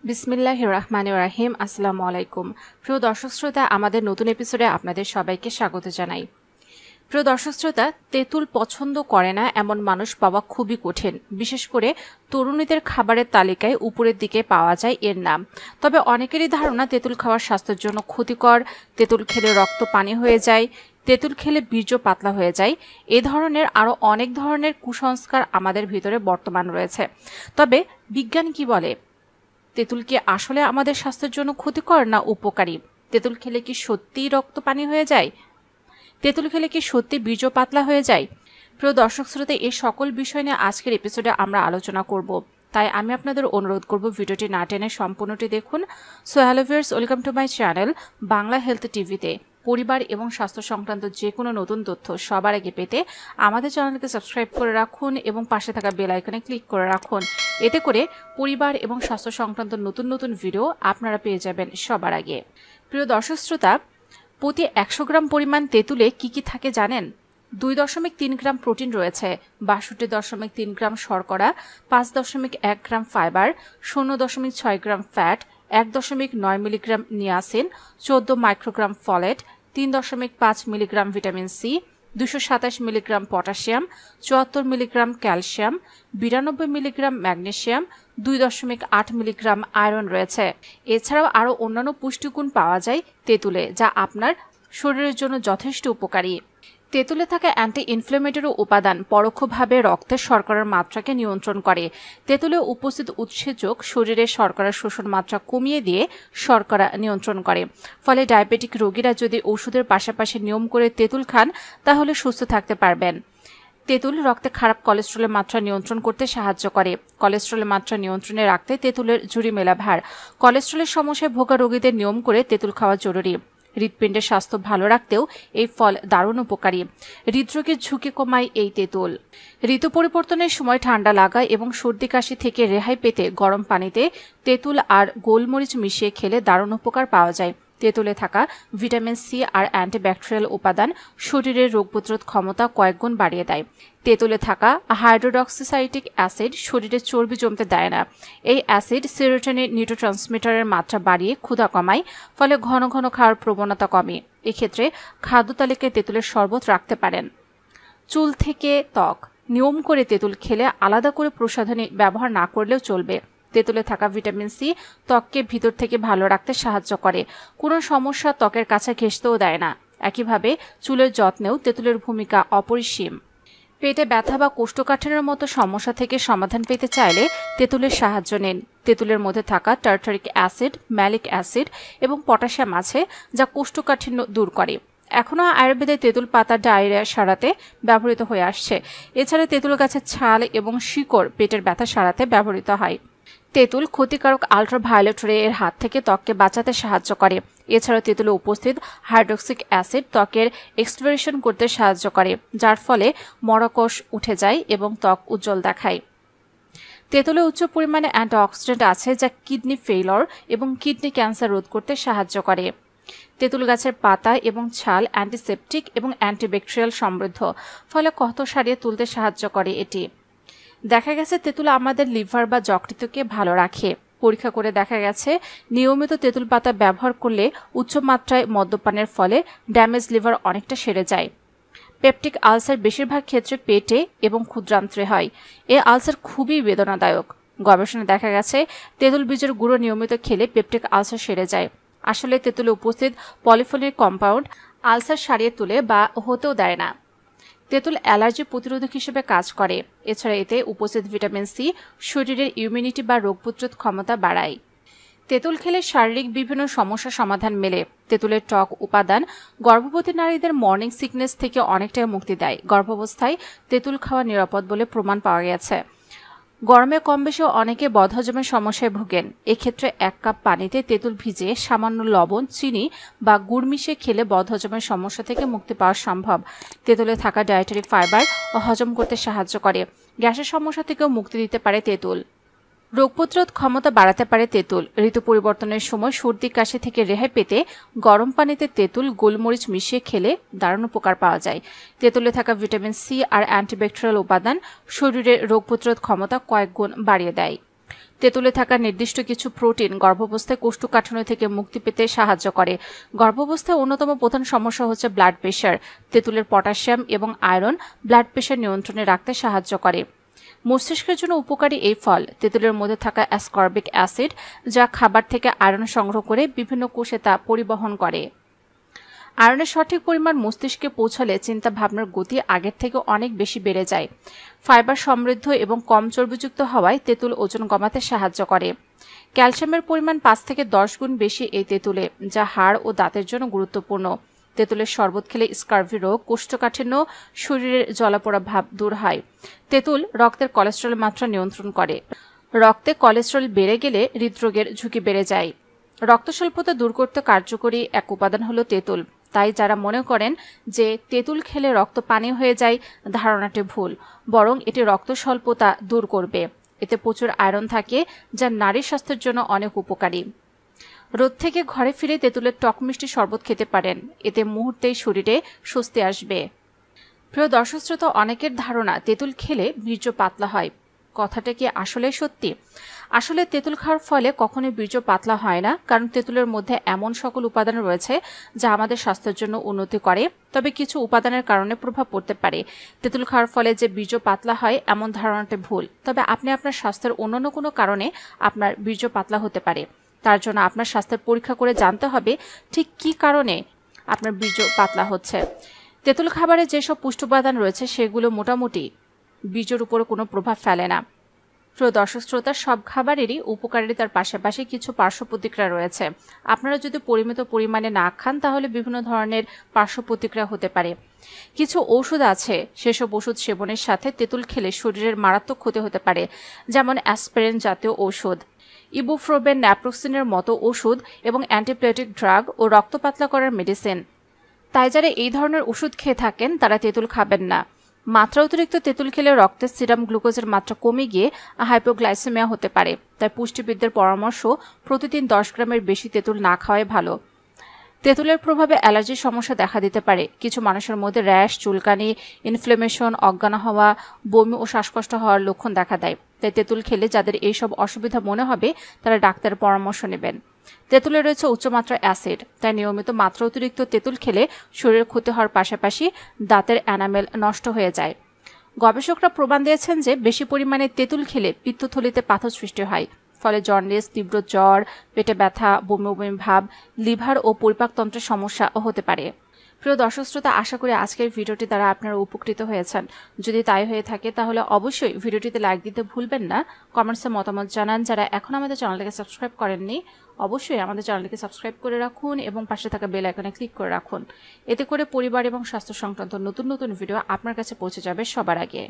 বিসমিল্লাহির রহমানির রহিম। আসসালামু আলাইকুম। প্রিয় দর্শক শ্রোতা, আমাদের নতুন এপিসোডে আপনাদের সবাইকে স্বাগত জানাই। প্রিয় দর্শক শ্রোতা, তেঁতুল পছন্দ করে না এমন মানুষ পাওয়া খুবই কঠিন। বিশেষ করে তরুণীদের খাবারের তালিকায় উপরের দিকে পাওয়া যায় এর নাম। তবে অনেকেরই ধারণা তেঁতুল খাওয়া স্বাস্থ্যের জন্য ক্ষতিকর, তেঁতুল খেলে রক্ত পানি হয়ে যায়, তেঁতুল খেলে বীর্য পাতলা হয়ে যায়। এ ধরনের আরও অনেক ধরনের কুসংস্কার আমাদের ভিতরে বর্তমান রয়েছে। তবে বিজ্ঞান কি বলে? তেঁতুল কি আসলে আমাদের স্বাস্থ্যের জন্য ক্ষতিকর না উপকারী? তেঁতুল খেলে কি সত্যিই রক্ত পানি হয়ে যায়? তেঁতুল খেলে কি সত্যি বীর্য পাতলা হয়ে যায়? প্রিয় দর্শক শ্রোতা, এই সকল বিষয় নিয়ে আজকের এপিসোডে আমরা আলোচনা করব। তাই আমি আপনাদের অনুরোধ করব ভিডিওটি না টেনে সম্পূর্ণটি দেখুন। So hello viewers, welcome to my channel Bangla health টিভিতে। পরিবার এবং স্বাস্থ্য সংক্রান্ত যে কোনো নতুন তথ্য সবার আগে পেতে আমাদের চ্যানেলকে সাবস্ক্রাইব করে রাখুন এবং পাশে থাকা বেল আইকনে ক্লিক করে রাখুন। এতে করে পরিবার এবং স্বাস্থ্য সংক্রান্ত নতুন নতুন ভিডিও আপনারা পেয়ে যাবেন সবার আগে। প্রিয় দর্শক শ্রোতা, প্রতি 100 গ্রাম পরিমাণ তেঁতুলে কি কি থাকে জানেন? 2.3 গ্রাম প্রোটিন রয়েছে, 62.3 গ্রাম শর্করা, 5.1 gram fibre, 0.6 gram fat, 1.9 milligram niacin, 14 microgram folate, 3.5 milligram vitamin C, 227 milligram potassium, 74 milligram calcium, 92 milligram magnesium, 2.8 milligram iron রয়েছে। এছাড়াও আরও অন্যান্য পুষ্টিগুণ পাওয়া যায় তেঁতুলে, যা আপনার শরীরের জন্য যথেষ্ট উপকারী। তেঁতুলে থাকা অ্যান্টি ইনফ্লেমেটরি উপাদান পরোক্ষভাবে রক্তে শর্করার মাত্রাকে নিয়ন্ত্রণ করে। তেঁতুলে উপস্থিত উৎসেচক শরীরে শর্করার শোষণ মাত্রা কমিয়ে দিয়ে শর্করা নিয়ন্ত্রণ করে। ফলে ডায়াবেটিক রোগীরা যদি ওষুধের পাশাপাশি নিয়ম করে তেঁতুল খান তাহলে সুস্থ থাকতে পারবেন। তেঁতুল রক্তে খারাপ কোলেস্ট্রলের মাত্রা নিয়ন্ত্রণ করতে সাহায্য করে। কোলেস্ট্রলের মাত্রা নিয়ন্ত্রণে রাখতে তেঁতুলের ঝুড়ি মেলা ভার। কোলেস্ট্রলের সমস্যায় ভোগা রোগীদের নিয়ম করে তেঁতুল খাওয়া জরুরি। হৃৎপিণ্ডের স্বাস্থ্য ভালো রাখতেও এই ফল দারুণ উপকারী। হৃদরোগের ঝুঁকি কমায় এই তেঁতুল। ঋতু পরিবর্তনের সময় ঠান্ডা লাগা এবং সর্দি কাশি থেকে রেহাই পেতে গরম পানিতে তেঁতুল আর গোলমরিচ মিশিয়ে খেলে দারুণ উপকার পাওয়া যায়। তেঁতুলে থাকা ভিটামিন সি আর অ্যান্টিব্যাকটেরিয়াল উপাদান শরীরের রোগ প্রতিরোধ ক্ষমতা কয়েকগুণ বাড়িয়ে দেয়। তেঁতুলে থাকা হাইড্রোক্সিসাইটিক অ্যাসিড শরীরে চর্বি জমতে দেয় না। এই অ্যাসিড সেরোটোনিন নিউরোট্রান্সমিটারের মাত্রা বাড়িয়ে ক্ষুধা কমায়, ফলে ঘন ঘন খাওয়ার প্রবণতা কমে। এক্ষেত্রে খাদ্য তালিকায় তেঁতুলের শরবত রাখতে পারেন। চুল থেকে ত্বক নিয়ম করে তেঁতুল খেলে আলাদা করে প্রসাধনী ব্যবহার না করলেও চলবে। তেঁতুলে থাকা ভিটামিন সি ত্বককে ভিতর থেকে ভালো রাখতে সাহায্য করে, কোনো সমস্যা ত্বকের কাছে ঘেঁষতেও দেয় না। একইভাবে চুলের যত্নেও তেঁতুলের ভূমিকা অপরিসীম। পেটে ব্যথা বা কোষ্ঠকাঠিন্যের মতো সমস্যা থেকে সমাধান পেতে চাইলে তেঁতুলের সাহায্য নিন। তেঁতুলের মধ্যে থাকা টার্টারিক অ্যাসিড, ম্যালিক অ্যাসিড এবং পটাশিয়াম আছে, যা কোষ্ঠকাঠিন্য দূর করে। এখনও আয়ুর্বেদে তেঁতুল পাতা ডায়রিয়া সারাতে ব্যবহৃত হয়ে আসছে। এছাড়া তেঁতুল গাছের ছাল এবং শিকড় পেটের ব্যথা সারাতে ব্যবহৃত হয়। তেঁতুল ক্ষতিকারক আল্ট্রাভায়োলেট রে এর হাত থেকে ত্বককে বাঁচাতে সাহায্য করে। এছাড়াও তেঁতুলে উপস্থিত হাইড্রোক্সিক অ্যাসিড ত্বকের এক্সপ্লোরেশন করতে সাহায্য করে, যার ফলে মরকোষ উঠে যায় এবং ত্বক উজ্জ্বল দেখায়। তেঁতুলে উচ্চ পরিমাণে অ্যান্টিঅক্সিডেন্ট আছে, যা কিডনি ফেইলর এবং কিডনি ক্যান্সার রোধ করতে সাহায্য করে। তেঁতুল গাছের পাতা এবং ছাল অ্যান্টিসেপটিক এবং অ্যান্টিব্যাকটেরিয়াল সমৃদ্ধ, ফলে ক্ষত সারিয়ে তুলতে সাহায্য করে এটি। দেখা গেছে তেঁতুল আমাদের লিভার বা যকৃতকে ভালো রাখে। পরীক্ষা করে দেখা গেছে নিয়মিত তেঁতুল পাতা ব্যবহার করলে উচ্চ মাত্রায় মদ্যপানের ফলে ড্যামেজ লিভার অনেকটা সেরে যায়। পেপটিক আলসার বেশিরভাগ ক্ষেত্রে পেটে এবং ক্ষুদ্রান্ত্রে হয়। এই আলসার খুবই বেদনাদায়ক। গবেষণায় দেখা গেছে তেঁতুল বীজের গুঁড়ো নিয়মিত খেলে পেপটিক আলসার সেরে যায়। আসলে তেঁতুলে উপস্থিত পলিফেনলিক কম্পাউন্ড আলসার সারিয়ে তুলে বা হতেও দেয় না। তেঁতুল অ্যালার্জি প্রতিরোধক হিসেবে কাজ করে। এছাড়া এতে উপস্থিত ভিটামিন সি শরীরের ইমিউনিটি বা রোগ প্রতিরোধ ক্ষমতা বাড়ায়। তেঁতুল খেলে শারীরিক বিভিন্ন সমস্যার সমাধান মেলে। তেঁতুলের টক উপাদান গর্ভবতী নারীদের মর্নিং সিকনেস থেকে অনেকটাই মুক্তি দেয়। গর্ভাবস্থায় তেঁতুল খাওয়া নিরাপদ বলে প্রমাণ পাওয়া গেছে। গরমে কম বেশি অনেকে বদহজমের সমস্যায় ভোগেন। এক্ষেত্রে 1 কাপ পানিতে তেঁতুল ভিজিয়ে সামান্য লবণ, চিনি বা গুড় মিশিয়ে খেলে বদহজমের সমস্যা থেকে মুক্তি পাওয়া সম্ভব। তেঁতুলে থাকা ডায়েটারি ফাইবার হজম করতে সাহায্য করে। গ্যাসের সমস্যা থেকেও মুক্তি দিতে পারে তেঁতুল। রোগ প্রতিরোধ ক্ষমতা বাড়াতে পারে তেঁতুল। ঋতু পরিবর্তনের সময় সর্দি কাশি থেকে রেহাই পেতে গরম পানিতে তেঁতুল গোলমরিচ মিশিয়ে খেলে দারুণ উপকার পাওয়া যায়। তেঁতুলে থাকা ভিটামিন সি আর অ্যান্টিব্যাকটেরিয়াল উপাদান শরীরের রোগ প্রতিরোধ ক্ষমতা কয়েক গুণ বাড়িয়ে দেয়। তেঁতুলে থাকা নির্দিষ্ট কিছু প্রোটিন গর্ভাবস্থায় কোষ্ঠকাঠিন্য থেকে মুক্তি পেতে সাহায্য করে। গর্ভাবস্থায় অন্যতম প্রধান সমস্যা হচ্ছে ব্লাড প্রেশার। তেঁতুলের পটাশিয়াম এবং আয়রন ব্লাড প্রেশার নিয়ন্ত্রণে রাখতে সাহায্য করে। মস্তিষ্কের জন্য উপকারী এই ফল। তেঁতুলের মধ্যে থাকা অ্যাসকর্বিক অ্যাসিড, যা খাবার থেকে আয়রন সংগ্রহ করে বিভিন্ন কোষে তা পরিবহন করে। আয়রনের সঠিক পরিমাণ মস্তিষ্কে পৌঁছালে চিন্তা ভাবনার গতি আগের থেকে অনেক বেশি বেড়ে যায়। ফাইবার সমৃদ্ধ এবং কম চর্বিযুক্ত হওয়ায় তেঁতুল ওজন কমাতে সাহায্য করে। ক্যালসিয়ামের পরিমাণ 5 থেকে 10 গুণ বেশি এই তেঁতুলে, যা হাড় ও দাঁতের জন্য গুরুত্বপূর্ণ। তেঁতুলের শরবত খেলে স্কার্ভি রোগ, কোষ্ঠকাঠিন্য, শরীরের জ্বলাপোড়া ভাব দূর হয়। তেঁতুল রক্তের কোলেস্টেরল মাত্রা নিয়ন্ত্রণ করে। রক্তে কোলেস্টেরল বেড়ে গেলে হৃদরোগের ঝুঁকি বেড়ে যায়। রক্ত স্বল্পতা দূর করতে কার্যকরী এক উপাদান হলো তেঁতুল। তাই যারা মনে করেন যে তেঁতুল খেলে রক্ত পানি হয়ে যায়, ধারণাটি ভুল। বরং এটি রক্ত স্বল্পতা দূর করবে। এতে প্রচুর আয়রন থাকে, যা নারী স্বাস্থ্যের জন্য অনেক উপকারী। রোদ থেকে ঘরে ফিরে তেঁতুলের টক মিষ্টি শরবত খেতে পারেন। এতে মুহূর্তেই শরীরে স্বস্তি আসবে। প্রিয় দর্শক শ্রোতা, অনেকের ধারণা তেঁতুল খেলে বীর্য পাতলা হয়। কথাটা কি আসলে সত্যি? আসলে তেঁতুল খাওয়ার ফলে কখনোই বীর্য পাতলা হয় না, কারণ তেঁতুলের মধ্যে এমন সকল উপাদান রয়েছে যা আমাদের স্বাস্থ্যের জন্য উন্নতি করে। তবে কিছু উপাদানের কারণে প্রভাব পড়তে পারে। তেঁতুল খাওয়ার ফলে যে বীর্য পাতলা হয় এমন ধারণাটি ভুল। তবে আপনি আপনার স্বাস্থ্যের অন্যান্য কোনো কারণে আপনার বীর্য পাতলা হতে পারে। তার জন্য আপনার স্বাস্থ্যের পরীক্ষা করে জানতে হবে ঠিক কী কারণে আপনার বীর্য পাতলা হচ্ছে। তেঁতুল খাবারে যেসব পুষ্টি উপাদান রয়েছে সেগুলো মোটামুটি বীর্যের উপরে কোনো প্রভাব ফেলে না। প্রিয় দর্শক শ্রোতা, সব খাবারেরই উপকারিতার পাশাপাশি কিছু পার্শ্ব প্রতিক্রিয়া রয়েছে। আপনারা যদি পরিমিত পরিমাণে না খান তাহলে বিভিন্ন ধরনের পার্শ্ব প্রতিক্রিয়া হতে পারে। কিছু ঔষধ আছে, সেসব ওষুধ সেবনের সাথে তেঁতুল খেলে শরীরের মারাত্মক ক্ষতি হতে পারে, যেমন অ্যাসপিরিন জাতীয় ঔষধ, ইবুপ্রোফেন, ন্যাপ্রোক্সিনের মতো ওষুধ এবং অ্যান্টিপ্লেটিক ড্রাগ ও রক্ত পাতলা করার মেডিসিন। তাই যারা এই ধরনের ওষুধ খেয়ে থাকেন তারা তেঁতুল খাবেন না। মাত্রা অতিরিক্ত তেঁতুল খেলে রক্তের সিরাম গ্লুকোজের মাত্রা কমে গিয়ে হাইপোগ্লাইসেমিয়া হতে পারে। তাই পুষ্টিবিদদের পরামর্শ প্রতিদিন 10 গ্রামের বেশি তেঁতুল না খাওয়াই ভালো। তেঁতুলের প্রভাবে অ্যালার্জির সমস্যা দেখা দিতে পারে। কিছু মানুষের মধ্যে র্যাশ, চুলকানি, ইনফ্লেমেশন, অজ্ঞান হওয়া, বমি ও শ্বাসকষ্ট হওয়ার লক্ষণ দেখা দেয়। তাই তেঁতুল খেলে যাদের এইসব অসুবিধা মনে হবে তারা ডাক্তারের পরামর্শ নেবেন। তেঁতুলে রয়েছে উচ্চমাত্রার অ্যাসিড, তাই নিয়মিত মাত্রা অতিরিক্ত তেঁতুল খেলে শরীরের ক্ষতি হওয়ার পাশাপাশি দাঁতের এনামেল নষ্ট হয়ে যায়। গবেষকরা প্রমাণ দিয়েছেন যে বেশি পরিমাণে তেঁতুল খেলে পিত্তথলিতে পাথর সৃষ্টি হয়। ফলে জন্ডিস, তীব্র জ্বর, পেটে ব্যথা, বমি বমি ভাব, লিভার ও পরিপাকতন্ত্রের সমস্যা হতে পারে। প্রিয় দর্শক শ্রোতা, আশা করি আজকের ভিডিওটি দ্বারা আপনারা উপকৃত হয়েছেন। যদি তাই হয়ে থাকে তাহলে অবশ্যই ভিডিওটিতে লাইক দিতে ভুলবেন না। কমেন্টসে মতামত জানান। যারা এখন আমাদের চ্যানেলটিকে সাবস্ক্রাইব করেননি অবশ্যই আমাদের চ্যানেলটিকে সাবস্ক্রাইব করে রাখুন এবং পাশে থাকা বেল আইকনে ক্লিক করে রাখুন। এতে করে পরিবার এবং স্বাস্থ্য সংক্রান্ত নতুন নতুন ভিডিও আপনার কাছে পৌঁছে যাবে সবার আগে।